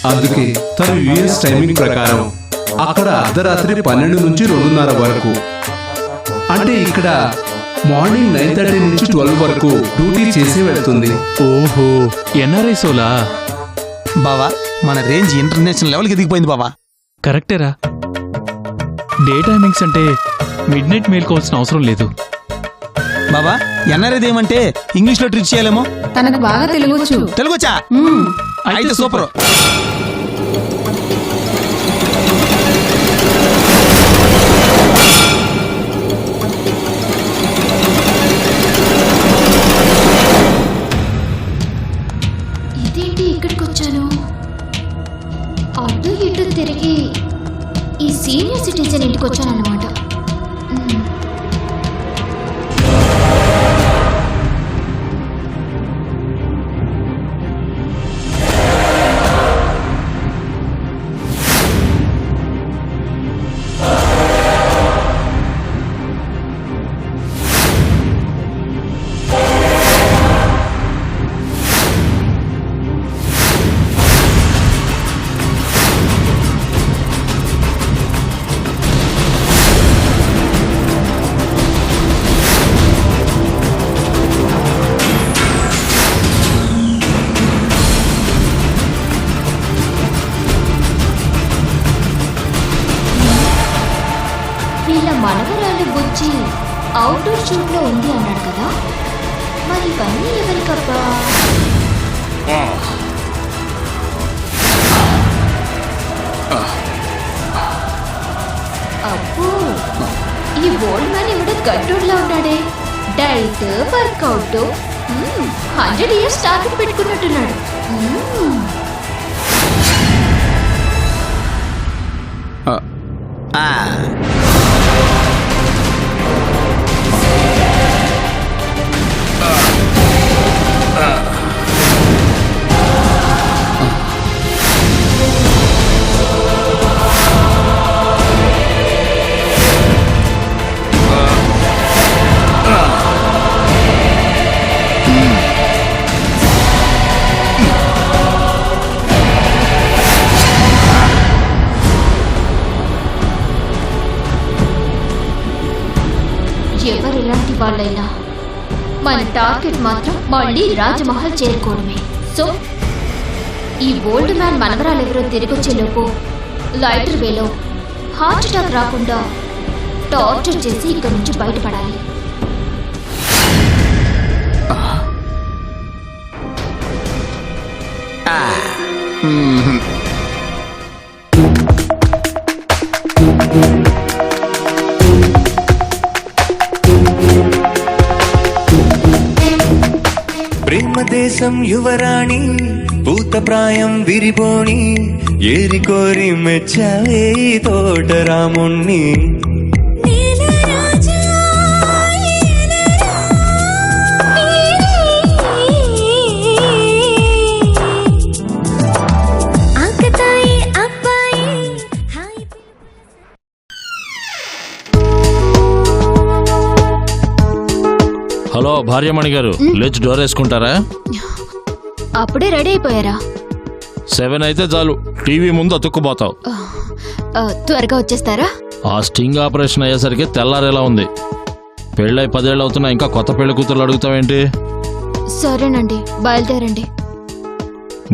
అందుకే తను US timing ప్రకారం అక్కడ అర్ధరాత్రి 12 నుంచి 2:30 వరకు, అంటే ఇక్కడ మార్నింగ్ 9:30 నుంచి 12 వరకు డ్యూటీ చేసి వెళ్తుంది. ఓహో, ఎన్ఆర్ఐ సోలా. బావా, మన రేంజ్ ఇంటర్నేషనల్ లెవెల్కి ఎదిగిపోయింది బావా. కరెక్టేరా. డే టైమింగ్స్ అంటే మిడ్ నైట్ మేల్కోవాల్సిన అవసరం లేదు. బాబా, ఎన్ఆర్ఐది ఏమంటే ఇంగ్లీష్ లో ట్రీట్ చేయాలేమో. తనకు బాగా తెలుగొచ్చు. తెలుగొచ్చా? అయితే సూపర్. ఇదేంటి ఇక్కడికి వచ్చాను? అటు ఇటు తిరిగి ఈ సీనియర్ సిటిజన్ ఇంటికి వచ్చాను అన్నమాట. వీళ్ళ మనవరాలు బుజ్జి అవుట్డోర్ షూట్ లో ఉంది అన్నాడు కదా, మరి ఇవన్నీ ఎవరికబ్బా? అబ్బో, ఈ ఓల్డ్ మ్యాన్ ఎవడో గడ్డోడ్లా ఉన్నాడే. డైట్, వర్కౌట్, 100 years టార్గెట్ పెట్టుకున్నట్టున్నాడు. ఎవరు ఎలాంటి వాళ్ళైనా మన టార్గెట్ మాత్రం మళ్ళీ రాజమహల్ చేరుకోవడమే. సో ఈ ఓల్డ్ మ్యాన్ మనవరాలు ఎవరో తిరిగొచ్చేలోపు లైటర్ వేలో హార్ట్ అటాక్ రాకుండా టార్చర్ చేసి ఇక్కడి నుంచి బయటపడాలి. ప్రేమదేశం యువరాణి భూతప్రాయం విరిబోణి ఏరి కోరి మెచ్చవే తోటరాముణ్ణి. హలో భార్యమణి గారు, లేచి డోర్ వేసుకుంటారా? అప్పుడే రెడీ అయిపోయారా? 7 అయితే చాలు, టీవీ ముందు అతుక్కుపోతావు. త్వరగా వచ్చేస్తారా? ఆ స్టింగ్ ఆపరేషన్ అయ్యేసరికి తెల్లారేలా ఉంది. పెళ్ళై 10 ఏళ్ళు అవుతున్నా ఇంకా కొత్త పెళ్లి కూతురు అడుగుతావేంటి? సరేనండి, బయలుదేరండి.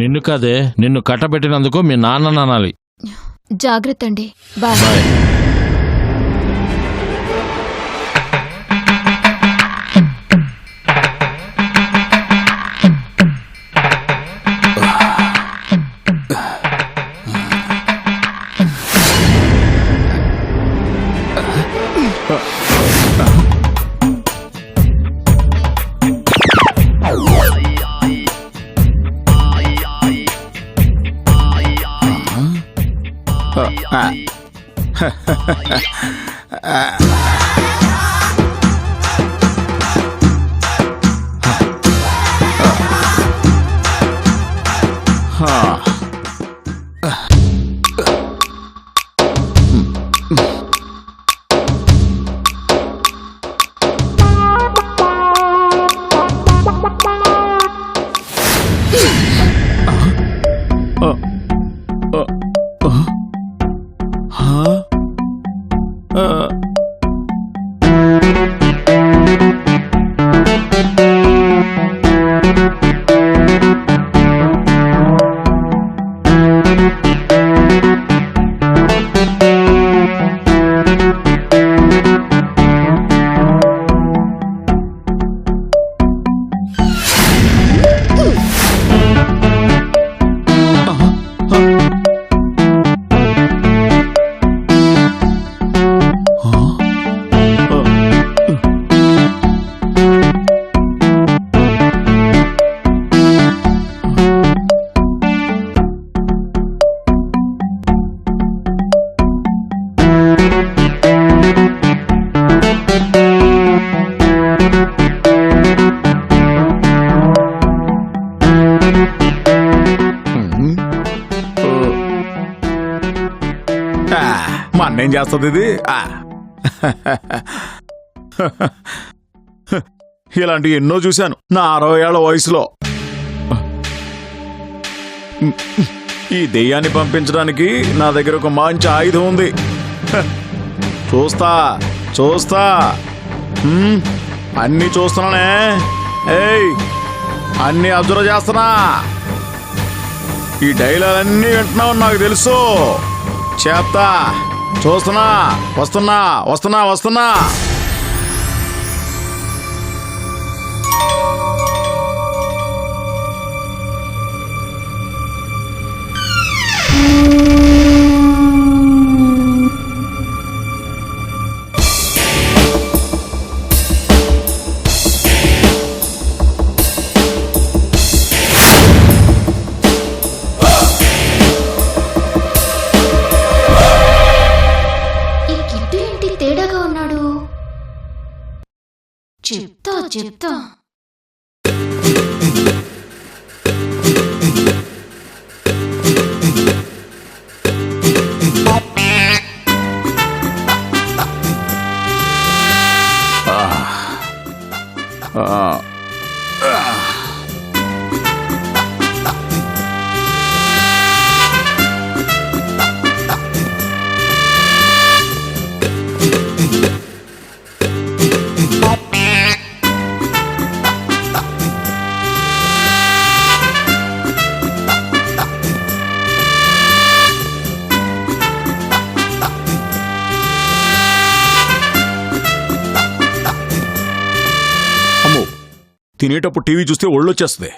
నిన్ను కాదే, నిన్ను కట్టబెట్టినందుకు మీ నాన్న అనాలి. జాగ్రత్త అండి. బాయ్. బాయ్. మా అన్నేం చేస్తుంది ఇది ఇలాంటివి ఎన్నో చూశాను నా 60 ఏళ్ల వయసులో. ఈ దెయ్యాన్ని పంపించడానికి నా దగ్గర ఒక మంచి ఆయుధం ఉంది. చూస్తా చూస్తా అన్నీ చూస్తున్నానే. ఏయ్ అన్నీ అబ్జర్వ్ చేస్తున్నా. ఈ డైలాగ్ అన్నీ వింటున్నావు నాకు తెలుసు. చేస్తా చూస్తున్నా. వస్తున్నా వస్తున్నా వస్తున్నా. చెప్తా తినేటప్పుడు టీవీ చూస్తే ఒళ్ళొచ్చేస్తుంది.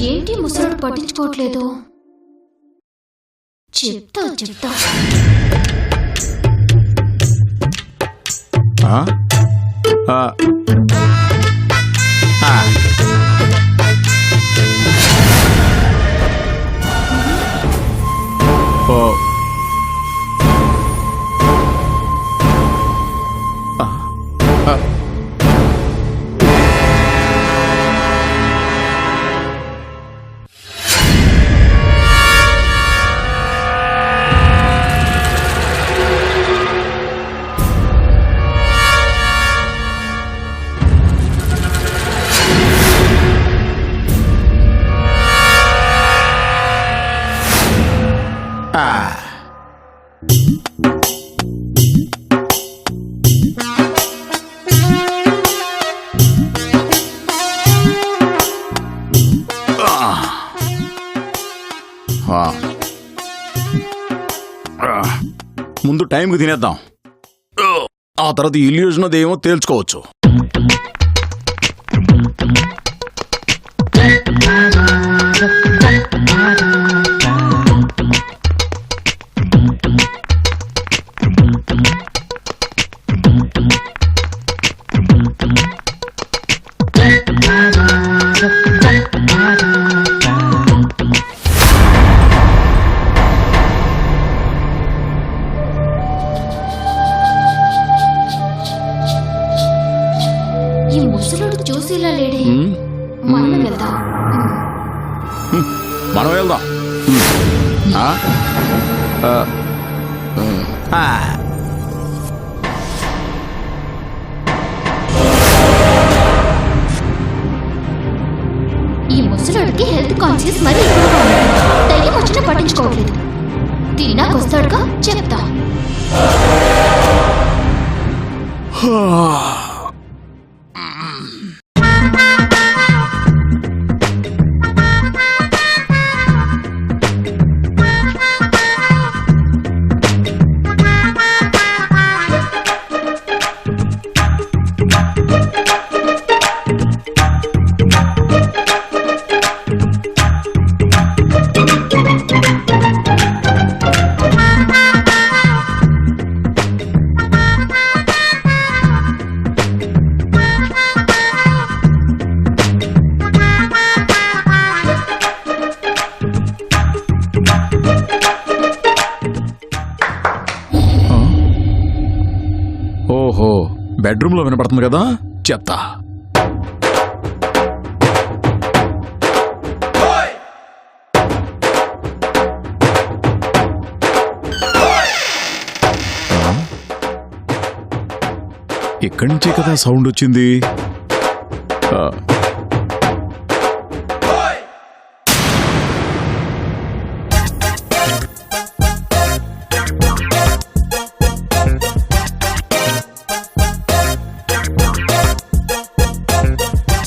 ఏంటి ముసలుడు పట్టించుకోవట్లేదు? చెప్తా ముందు టైంకి తినేద్దాం. ఆ తర్వాత ఇల్యూజన్ అదేమో తేల్చుకోవచ్చు. చూసేలా లేడే మనం వెళ్దాం. మనం వెళ్దాం. ఆ? ఆ, ఈ ముసలోడికి హెల్త్ కాన్షియస్ మరీ ఎక్కువగా ఉంది. దయ్యం వచ్చినా పట్టించుకోవట్లేదు. తిన్నాకొస్తాడుగా చెప్తా. ఓహో, బెడ్రూమ్ లో వినపడుతుంది కదా, చెప్తా. ఇక్కడి నుంచే కదా సౌండ్ వచ్చింది. ఆ.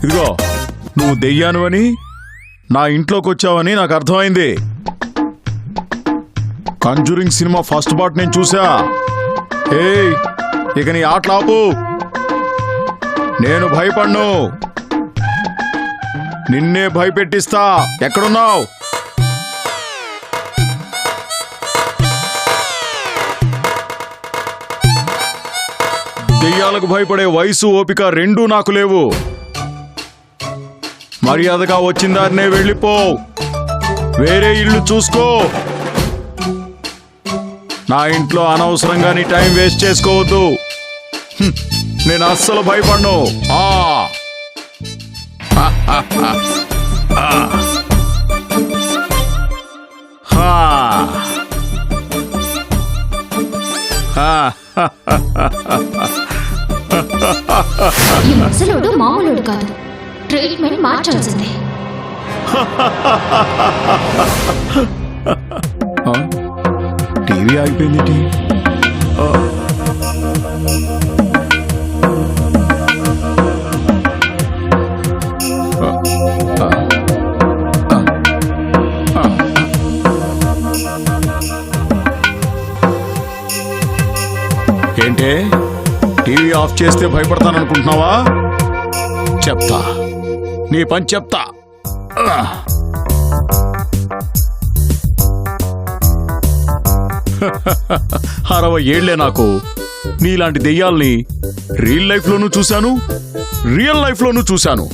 ఇదిగో, నువ్వు దెయ్యానువని నా ఇంట్లోకి వచ్చావని నాకు అర్థమైంది. కంజూరింగ్ సినిమా ఫస్ట్ పార్ట్ నేను చూసా. ఏయ్, ఇక నీ ఆటలాపు. నేను భయపడ్ను, నిన్నే భయపెట్టిస్తా. ఎక్కడున్నావు? దెయ్యాలకు భయపడే వయసు, ఓపిక రెండూ నాకు లేవు. మర్యాదగా వచ్చిన దారినే వెళ్ళిపో. వేరే ఇల్లు చూసుకో. నా ఇంట్లో అనవసరంగా నీ టైం వేస్ట్ చేసుకోవద్దు. నేను అస్సలు భయపడ్ను. ఈ ముసలోడు మామూలుడు కాదు. ట్రీట్మెంట్ మార్చాల్సిందే. టీవీ ఆగిపోయింది. ఏంటే, టీవీ ఆఫ్ చేస్తే భయపడతాననుకుంటున్నావా? చెప్తా, నీ పని చెప్తా. 60 ఏళ్లే నాకు. నీలాంటి దెయ్యాల్ని రియల్ లైఫ్ లోనూ చూశాను, రియల్ లైఫ్ లోనూ చూశాను.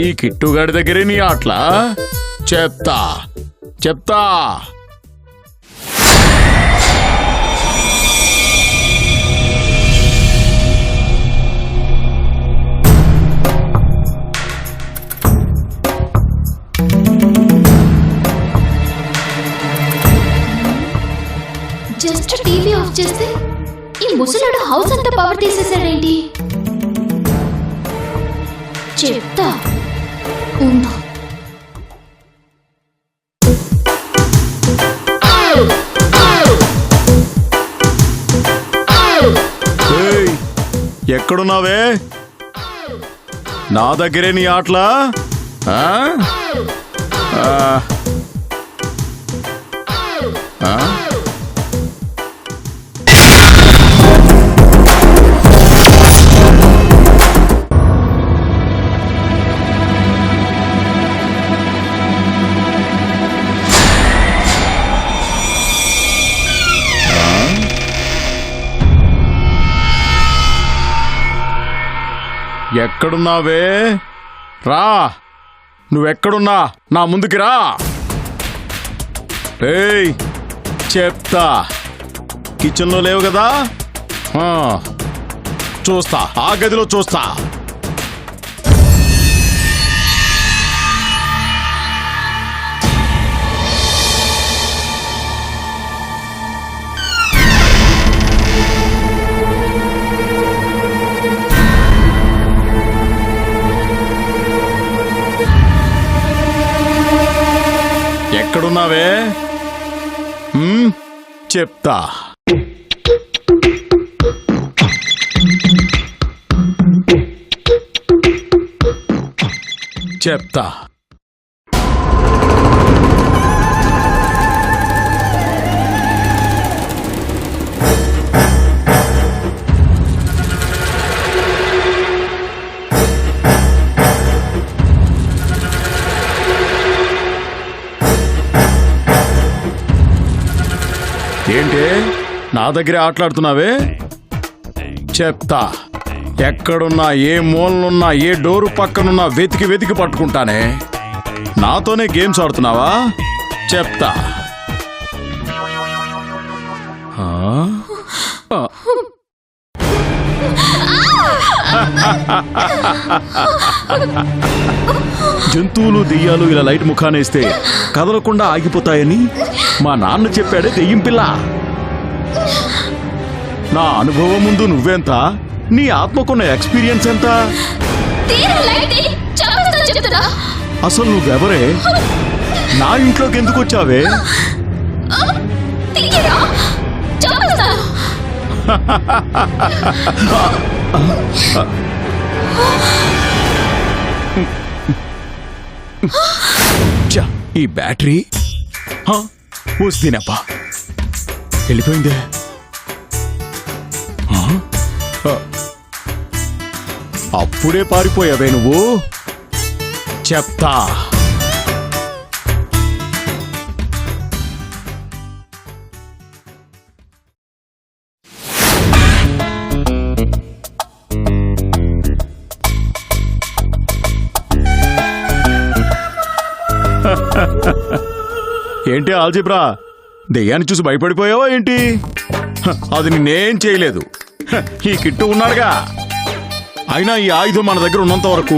ఈ కిట్టుగాడి దగ్గరే నీ ఆటలా. చెప్తా చెప్తా. జస్ట్ టీవీ ఆఫ్ చేస్తే ఈ ముసలాడు హౌస్ అంతా పవర్ తీసేసాడేంటి? చెప్తా ఉండు. ఏయ్, ఎక్కడున్నావే? నా దగ్గరే నీ ఆటలా? ఆ? ఆ? ఆ? ఎక్కడున్నావే? రా, నువ్వెక్కడున్నా నా ముందుకి రా. ఏయ్, చెప్తా. కిచెన్లో లేవు కదా? చూస్తా, ఆ గదిలో చూస్తా. ఎక్కడున్నావే? చెప్తా. చెప్తా. ఏంటి నా దగ్గరే ఆటలాడుతున్నావే? చెప్తా. ఎక్కడున్నా, ఏ మూలనున్నా, ఏ డోరు పక్కనున్నా వెతికి వెతికి పట్టుకుంటానే. నాతోనే గేమ్స్ ఆడుతున్నావా? చెప్తా. ఆ? ఆ. జంతువులు దెయ్యాలు ఇలా లైట్ ముఖానేస్తే కదలకుండా ఆగిపోతాయని మా నాన్న చెప్పాడే దెయ్యం పిల్ల. నా అనుభవం ముందు నువ్వెంత? నీ ఆత్మకున్న ఎక్స్పీరియన్స్ ఎంత? అసలు నువ్వెవరే? నా ఇంట్లోకి ఎందుకు వచ్చావే? ఈ బ్యాటరీ వస్తేనప్పా వెళ్ళిపోయిందే. అప్పుడే పారిపోయావే నువ్వు? చెప్తా. ఏంటి ఆల్జిబ్రా, దెయ్యాన్ని చూసి భయపడిపోయావా ఏంటి? అది నేనేం చేయలేదు. ఈ కిట్టు ఉన్నాడుగా. అయినా ఈ ఆయుధం మన దగ్గర ఉన్నంత వరకు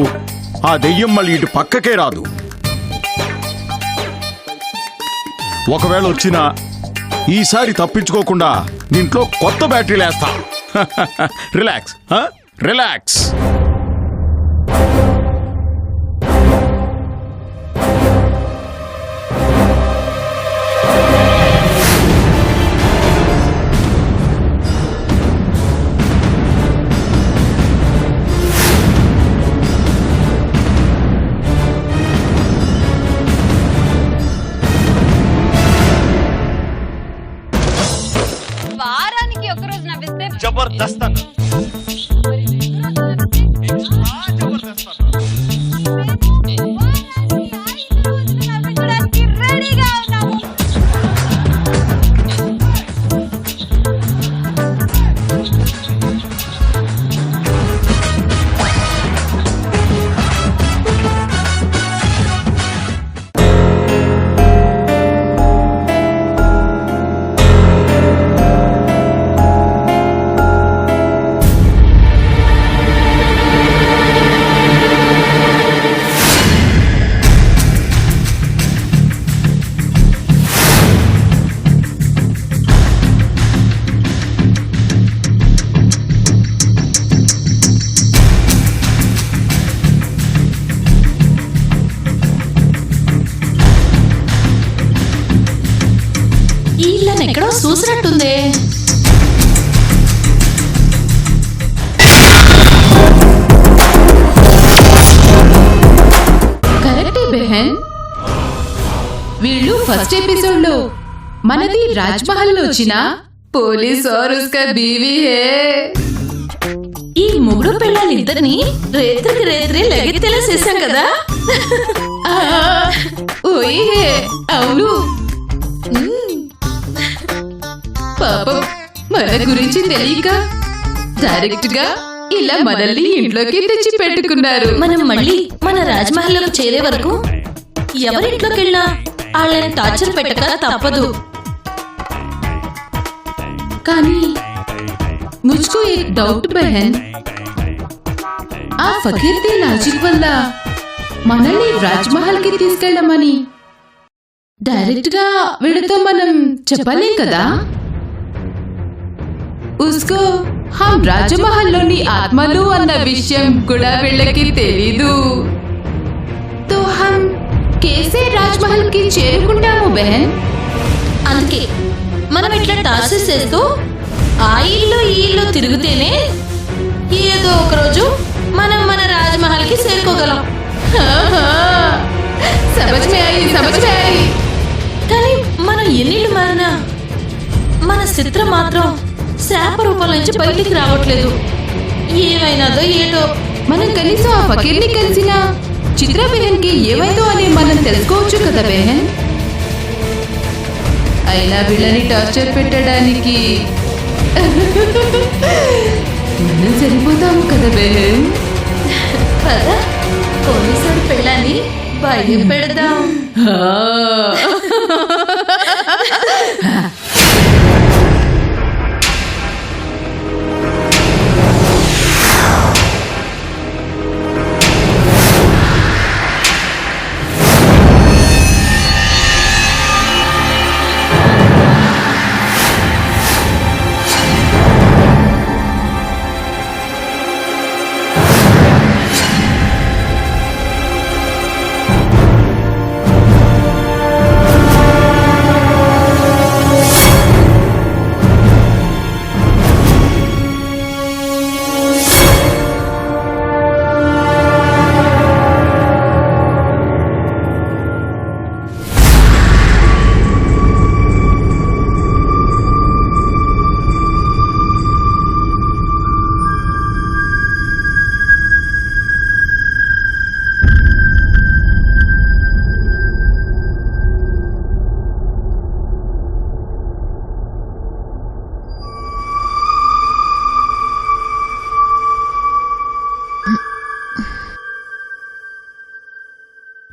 ఆ దెయ్యం మళ్ళీ ఇటు పక్కకే రాదు. ఒకవేళ వచ్చినా ఈసారి తప్పించుకోకుండా దీంట్లో కొత్త బ్యాటరీలు వేస్తా. Relax, relax. వారానికి ఒక రోజు నవ్విస్తే జబర్దస్త్ రెడీగా ఉన్నాము. ఎక్కడో చూసినట్టుందే. కరెక్టే బెహన్. వీళ్ళు ఫస్ట్ ఎపిసోడ్ లో మనది రాజ్మహల్ లో వచ్చిన పోలీస్ और उसका बीवी है. ఈ ముగ్గురు పిల్లలిద్దరిని రేత్రికి రేత్రి లగెత్తేలా చేశాం కదా. ఓయ్ హే, అవును. పాపం మన గురించి తెలియక డైరెక్ట్ గా ఇలా మనల్ని ఇంట్లోకి తెచ్చి పెట్టుకున్నారు. మనం మళ్ళీ మన రాజ్మహల్లోకి చేరే వరకు ఎవరింట్లోకి వెళ్ళినా వాళ్ళని టార్చర్ పెట్టక తప్పదు. కానీ मुझको एक डाउट बहन ఆ ఫకీర్ ది లాజిక్ వల్ల మనల్ని రాజ్మహల్ కి తీసుకెళ్ళమని డైరెక్ట్ గా వీడితో మనం చెప్పలేం కదా ఉస్కో హమ్ రాజమహల్ లోని ఆత్మలు అన్న విషయం కూడా వీళ్ళకి తెలీదు తో హమ్ కేసే రాజ్మహల్ కి చేరుకుంటాము బహన్ అందుకే మనం ఇట్లా టాసెస్ చేస్తూ ఆ ఇల్లు ఈ ఇల్లు తిరుగుతేనే ఏదో ఒక రోజు మనం మన రాజమహల్ కి చేరుకోగలం. సమజ్ మే ఆయీ కానీ మనం ఎన్నిళ్ళు మారినా మన చిత్రం మాత్రం శాప రూపం నుంచి బయటికి రావట్లేదు. ఏమైనాదో ఏటో. మనం కనీసం ఆ ఫకీర్ని కలిసిన చిత్ర బెహన్ కి ఏమైందో అని మనం తెలుసుకోవచ్చు కదా బెహన్. అయినా వీళ్ళని టార్చర్ పెట్టడానికి మనం సరిపోతాము కదా బెహన్. పదా పోలీసుడి పిల్లని భయం పెడదాం.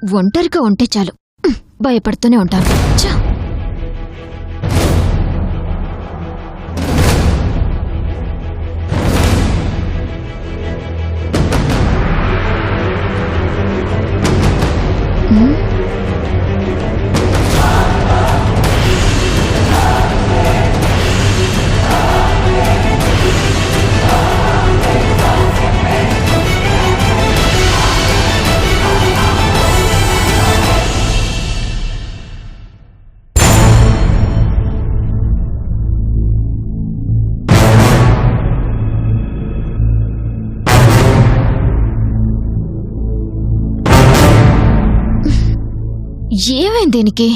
ఒంటరిగా ఉంటే చాలు భయపడుతూనే ఉంటాను. ఛ! ఏమైంది దీనికి?